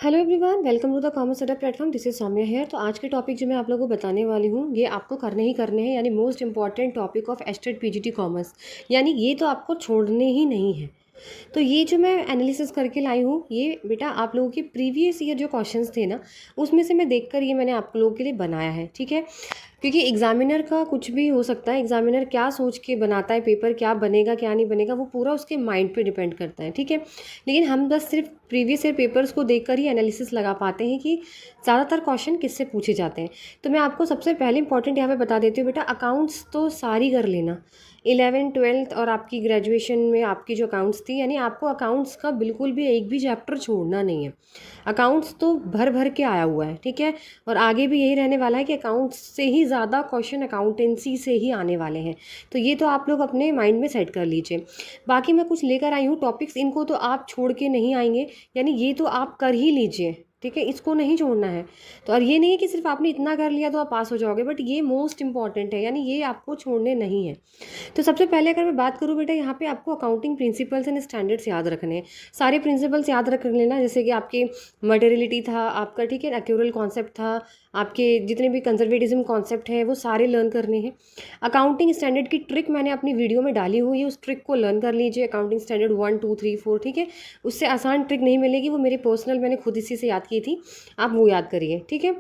Hello everyone, welcome to the Commerce Adda platform. This is Saumya here. तो आज के topic जो मैं आप लोगों को बताने वाली हूँ ये आपको करने ही करने हैं, यानी most important topic of estate PGT commerce. यानी ये तो आपको छोड़ने ही नहीं है। तो ये जो मैं एनालिसिस करके लाई हूँ ये बेटा आप लोगों के प्रीवियस ईयर जो क्वेश्चंस थे ना उसमें से मैं देखकर ये मैंने आप लोगों के लिए बनाया है। ठीक है, क्योंकि एग्जामिनर का कुछ भी हो सकता है। एग्जामिनर क्या सोच के बनाता है पेपर, क्या बनेगा क्या नहीं बनेगा, वो पूरा उसके माइंड पे डिपेंड करता है। ठीक है, लेकिन हम बस सिर्फ प्रीवियस ईयर पेपर्स को देखकर ही एनालिसिस लगा पाते हैं कि ज़्यादातर क्वेश्चन किससे पूछे जाते हैं। तो मैं आपको सबसे पहले इंपॉर्टेंट यहाँ पे बता देती हूँ बेटा, अकाउंट्स तो सारी कर लेना। 11th 12th और आपकी ग्रेजुएशन में आपकी जो अकाउंट्स थी, यानी आपको अकाउंट्स का बिल्कुल भी एक भी चैप्टर छोड़ना नहीं है। अकाउंट्स तो भर भर के आया हुआ है। ठीक है, और आगे भी यही रहने वाला है कि अकाउंट्स से ही ज़्यादा क्वेश्चन अकाउंटेंसी से ही आने वाले हैं। तो ये तो आप लोग अपने माइंड में सेट कर लीजिए। बाकी मैं कुछ लेकर आई हूँ टॉपिक्स, इनको तो आप छोड़ के नहीं आएंगे, यानी ये तो आप कर ही लीजिए। ठीक है, इसको नहीं छोड़ना है। तो और ये नहीं है कि सिर्फ आपने इतना कर लिया तो आप पास हो जाओगे, बट ये मोस्ट इंपॉर्टेंट है, यानी ये आपको छोड़ने नहीं है। तो सबसे पहले अगर मैं बात करूँ बेटा, यहाँ पे आपको अकाउंटिंग प्रिंसिपल्स एंड स्टैंडर्ड्स याद रखने हैं। सारे प्रिंसिपल्स याद रख लेना, जैसे कि आपके मटेरियलिटी था आपका, ठीक है, एक्यूरल कॉन्सेप्ट था, आपके जितने भी कंजर्वेटिज्म कॉन्सेप्ट है वो सारे लर्न करने हैं। अकाउंटिंग स्टैंडर्ड की ट्रिक मैंने अपनी वीडियो में डाली हुई है, उस ट्रिक को लर्न कर लीजिए। अकाउंटिंग स्टैंडर्ड 1 2 3 4, ठीक है, उससे आसान ट्रिक नहीं मिलेगी, वो मेरे पर्सनल मैंने खुद इसी से याद की थी, आप वो याद करिए। ठीक है,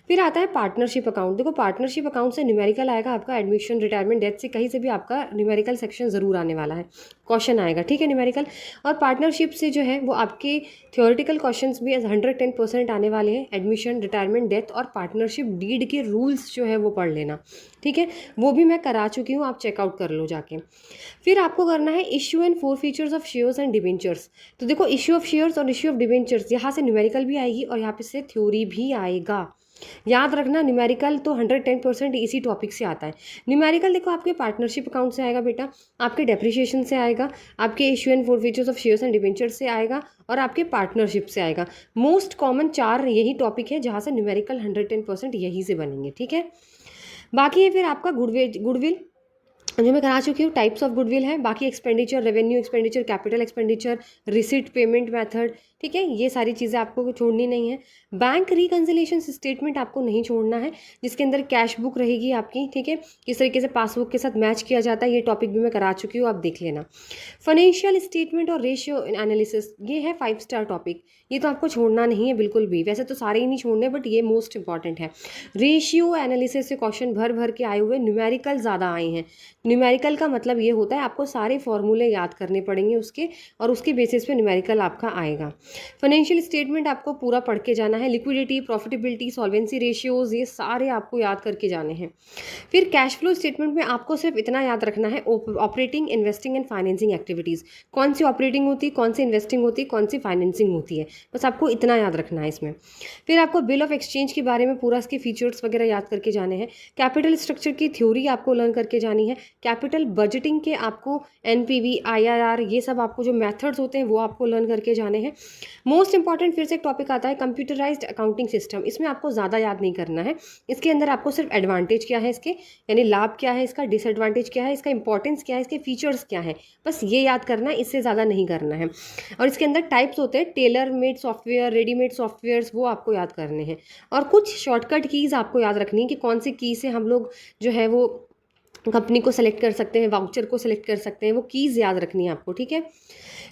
फिर आता है पार्टनरशिप अकाउंट। देखो पार्टनरशिप अकाउंट से न्यूमेरिकल आएगा आपका, एडमिशन रिटायरमेंट डेथ से कहीं से भी आपका न्यूमेरिकल सेक्शन ज़रूर आने वाला है, क्वेश्चन आएगा। ठीक है, न्यूमेरिकल और पार्टनरशिप से जो है वो आपके थियोरेटिकल क्वेश्चंस भी 110% आने वाले हैं। एडमिशन रिटायरमेंट डेथ और पार्टनरशिप डीड के रूल्स जो है वो पढ़ लेना। ठीक है, वो भी मैं करा चुकी हूँ, आप चेकआउट कर लो जाके। फिर आपको करना है issue and four features of shares and debentures. तो देखो इश्यू ऑफ शेयर्स और इश्यू ऑफ डिवेंचर्स, यहाँ से न्यूमेरिकल भी आएगी और यहाँ पे से थ्योरी भी आएगा। याद रखना, न्यूमेरिकल तो 110% इसी टॉपिक से आता है। न्यूमेरिकल देखो आपके पार्टनरशिप अकाउंट से आएगा बेटा, आपके डेप्रिसिएशन से आएगा, आपके issue and four features of shares and debentures से आएगा और आपके पार्टनरशिप से आएगा। मोस्ट कॉमन चार यही टॉपिक है जहाँ से न्यूमेरिकल 110% यहीं से बनेंगे। ठीक है, बाकी है फिर आपका गुडविल जो मैं करा चुकी हूँ, टाइप्स ऑफ गुडविल है। बाकी expenditure, revenue expenditure, capital expenditure, receipt payment method, ठीक है, ये सारी चीज़ें आपको छोड़नी नहीं है। बैंक रिकन्सिलिएशन स्टेटमेंट आपको नहीं छोड़ना है, जिसके अंदर कैश बुक रहेगी आपकी। ठीक है, किस तरीके से पासबुक के साथ मैच किया जाता है, ये टॉपिक भी मैं करा चुकी हूँ, आप देख लेना। फाइनेंशियल स्टेटमेंट और रेशियो एनालिसिस, ये है 5 स्टार टॉपिक, ये तो आपको छोड़ना नहीं है बिल्कुल भी। वैसे तो सारे ही नहीं छोड़ने, बट ये मोस्ट इंपॉर्टेंट है। रेशियो एनालिसिस से क्वेश्चन भर भर के आए हुए, न्यूमेरिकल ज़्यादा आए हैं। न्यूमेरिकल का मतलब ये होता है आपको सारे फॉर्मूले याद करने पड़ेंगे उसके, और उसके बेसिस पे न्यूमेरिकल आपका आएगा। फाइनेंशियल स्टेटमेंट आपको पूरा पढ़ के जाना है, लिक्विडिटी, प्रॉफिटेबिलिटी, सॉल्वेंसी रेशियोज, ये सारे आपको याद करके जाने हैं। फिर कैश फ्लो स्टेटमेंट में आपको सिर्फ इतना याद रखना है, operating, investing and financing activities, कौन सी ऑपरेटिंग होती है, कौन सी इन्वेस्टिंग होती है, कौन सी फाइनेंसिंग होती है, बस आपको इतना याद रखना है इसमें। फिर आपको बिल ऑफ एक्सचेंज के बारे में पूरा इसके फीचर्स वगैरह याद करके जाने हैं। कैपिटल स्ट्रक्चर की थ्योरी आपको लर्न करके जानी है। कैपिटल बजटिंग के आपको एनपीवी, आईआरआर, ये सब आपको जो मेथड्स होते हैं वो आपको लर्न करके जाने हैं। मोस्ट इंपॉर्टेंट फिर से एक टॉपिक आता है कंप्यूटराइज्ड अकाउंटिंग सिस्टम। इसमें आपको ज़्यादा याद नहीं करना है, इसके अंदर आपको सिर्फ एडवांटेज क्या है इसके, यानी लाभ क्या है इसका, डिसएडवांटेज क्या है इसका, इंपॉर्टेंस क्या है इसके, फीचर्स क्या है, बस ये याद करना है, इससे ज़्यादा नहीं करना है। और इसके अंदर टाइप्स होते हैं, tailor made software, readymade softwares, वो आपको याद करने हैं। और कुछ शॉर्टकट कीज़ आपको याद रखनी है कि कौन सी की से हम लोग जो है वो कंपनी को सेलेक्ट कर सकते हैं, वाउचर को सेलेक्ट कर सकते हैं, वो कीज़ याद रखनी है आपको। ठीक है,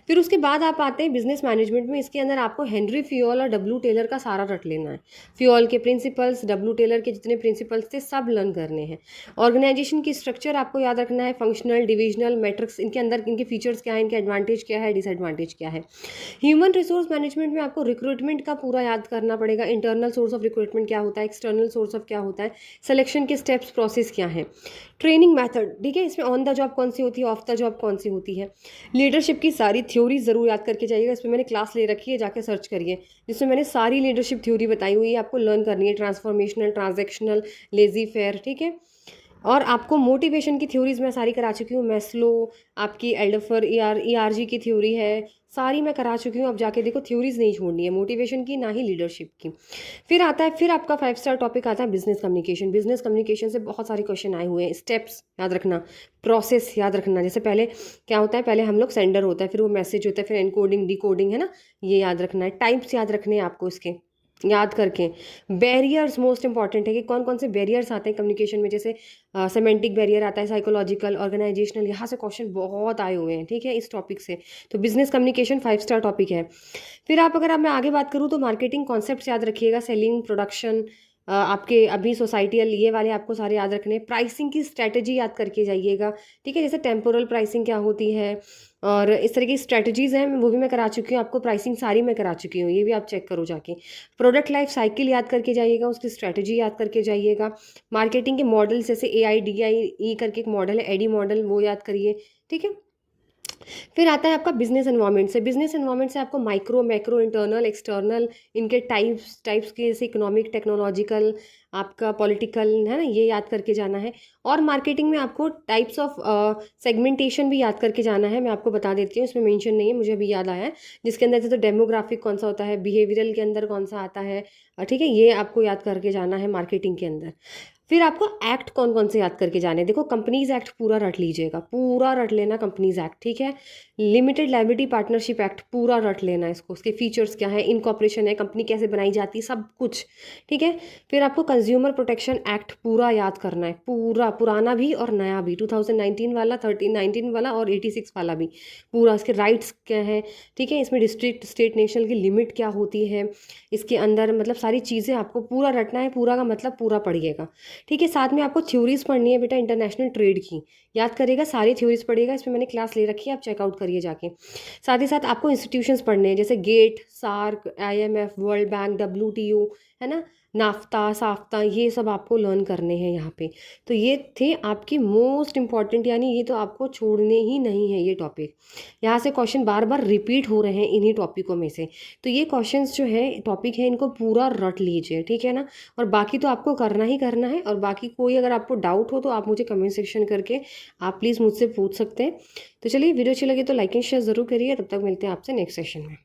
फिर उसके बाद आप आते हैं बिजनेस मैनेजमेंट में। इसके अंदर आपको हेनरी फ्यूल और डब्ल्यू टेलर का सारा रट लेना है। फ्यूल के प्रिंसिपल्स, डब्ल्यू टेलर के जितने प्रिंसिपल्स थे सब लर्न करने हैं। ऑर्गेनाइजेशन की स्ट्रक्चर आपको याद रखना है, फंक्शनल, डिविजनल, मैट्रिक्स, इनके अंदर इनके फीचर्स क्या है, इनके एडवांटेज क्या है, डिसएडवांटेज क्या है। ह्यूमन रिसोर्स मैनेजमेंट में आपको रिक्रूटमेंट का पूरा याद करना पड़ेगा। इंटरनल सोर्स ऑफ रिक्रूटमेंट क्या होता है, एक्सटर्नल सोर्स ऑफ क्या होता है, सिलेक्शन के स्टेप्स, प्रोसेस क्या है, ट्रेनिंग मेथड, ठीक है, इसमें ऑन द जॉब कौन सी होती है, ऑफ द जॉब कौन सी होती है। लीडरशिप की सारी थ्योरी ज़रूर याद करके जाइएगा, इसमें मैंने क्लास ले रखी है, जाके सर्च करिए, जिसमें मैंने सारी लीडरशिप थ्योरी बताई हुई है, आपको लर्न करनी है। ट्रांसफॉर्मेशनल, ट्रांजैक्शनल, लेजी फेयर, ठीक है, और आपको मोटिवेशन की थ्योरीज मैं सारी करा चुकी हूँ। मैस्लो, आपकी एल्डोफर ERG की थ्योरी है, सारी मैं करा चुकी हूँ। अब जाके देखो, थ्योरीज नहीं छोड़नी है मोटिवेशन की, ना ही लीडरशिप की। फिर आता है, फिर आपका 5 स्टार टॉपिक आता है बिजनेस कम्युनिकेशन। बिजनेस कम्युनिकेशन से बहुत सारे क्वेश्चन आए हुए हैं। स्टेप्स याद रखना, प्रोसेस याद रखना। जैसे पहले क्या होता है, पहले हम लोग सेंडर होता है, फिर वो मैसेज होता है, फिर एनकोडिंग डिकोडिंग, है ना, ये याद रखना है। टाइप्स याद रखने हैं आपको इसके, याद करके। बैरियर्स मोस्ट इंपॉर्टेंट है कि कौन कौन से बैरियर्स आते हैं कम्युनिकेशन में। जैसे सेमेंटिक बैरियर आता है, साइकोलॉजिकल, ऑर्गेनाइजेशनल, यहाँ से क्वेश्चन बहुत आए हुए हैं, ठीक है, इस टॉपिक से। तो बिजनेस कम्युनिकेशन 5 स्टार टॉपिक है। फिर आप, अगर आप मैं आगे बात करूँ तो मार्केटिंग कॉन्सेप्ट्स याद रखिएगा, सेलिंग, प्रोडक्शन, आपके अभी सोसाइटियल, ये वाले आपको सारे याद रखने हैं। प्राइसिंग की स्ट्रैटेजी याद करके जाइएगा, ठीक है, जैसे टेम्पोरल प्राइसिंग क्या होती है, और इस तरह की स्ट्रैटेजीज़ हैं, वो भी मैं करा चुकी हूँ आपको। प्राइसिंग सारी मैं करा चुकी हूँ, ये भी आप चेक करो जाके। प्रोडक्ट लाइफ साइकिल याद करके जाइएगा, उसकी स्ट्रैटेजी याद करके जाइएगा। मार्केटिंग के मॉडल, जैसे AIDIE करके एक मॉडल है, एडी मॉडल, वो याद करिए, ठीक है। फिर आता है आपका बिजनेस एनवायरनमेंट से। बिजनेस एनवायरनमेंट से आपको माइक्रो, मैक्रो, इंटरनल, एक्सटर्नल, इनके टाइप्स टाइप्स के, जैसे इकोनॉमिक, टेक्नोलॉजिकल, आपका पॉलिटिकल, है ना, ये याद करके जाना है। और मार्केटिंग में आपको टाइप्स ऑफ सेगमेंटेशन भी याद करके जाना है। मैं आपको बता देती हूँ, इसमें मेंशन नहीं है, मुझे अभी याद आया है। जिसके अंदर जैसे डेमोग्राफिक कौन सा होता है, बिहेवियरल के अंदर कौन सा आता है, ठीक है, ये आपको याद करके जाना है मार्केटिंग के अंदर। फिर आपको एक्ट कौन कौन से याद करके जाने हैं। देखो, कंपनीज एक्ट पूरा रट लीजिएगा, पूरा रट लेना कंपनीज एक्ट, ठीक है। लिमिटेड लायबिलिटी पार्टनरशिप एक्ट पूरा रट लेना इसको, उसके फीचर्स क्या है, इनकॉर्पोरेशन है, कंपनी कैसे बनाई जाती है, सब कुछ, ठीक है। फिर आपको कंज्यूमर प्रोटेक्शन एक्ट पूरा याद करना है, पूरा, पुराना भी और नया भी, 2019 वाला, 1319 वाला और 86 वाला भी, पूरा। इसके राइट्स क्या है, ठीक है, इसमें डिस्ट्रिक्ट, स्टेट, नेशनल की लिमिट क्या होती है, इसके अंदर मतलब सारी चीज़ें आपको पूरा रटना है। पूरा का मतलब पूरा पढ़िएगा, ठीक है। साथ में आपको थ्योरीज पढ़नी है बेटा, इंटरनेशनल ट्रेड की याद करेगा, सारी थ्योरीज पढ़िएगा, इसमें मैंने क्लास ले रखी है, आप चेकआउट करिए जाके। साथ ही साथ आपको इंस्टीट्यूशंस पढ़ने हैं, जैसे GATT, SAARC, IMF, World Bank, WTO, है ना, नाफ्ता, साफ्ता, ये सब आपको लर्न करने हैं यहाँ पे। तो ये थे आपकी मोस्ट इंपॉर्टेंट, यानी ये तो आपको छोड़ने ही नहीं है ये टॉपिक। यहाँ से क्वेश्चन बार बार रिपीट हो रहे हैं इन्हीं टॉपिकों में से। तो ये क्वेश्चंस जो है, टॉपिक है, इनको पूरा रट लीजिए, ठीक है ना। और बाकी तो आपको करना ही करना है। और बाकी कोई अगर आपको डाउट हो तो आप मुझे कमेंट सेक्शन करके आप प्लीज़ मुझसे पूछ सकते हैं। तो चलिए, वीडियो अच्छी लगी तो लाइक एंड शेयर ज़रूर करिए। तब तक मिलते हैं आपसे नेक्स्ट सेशन में।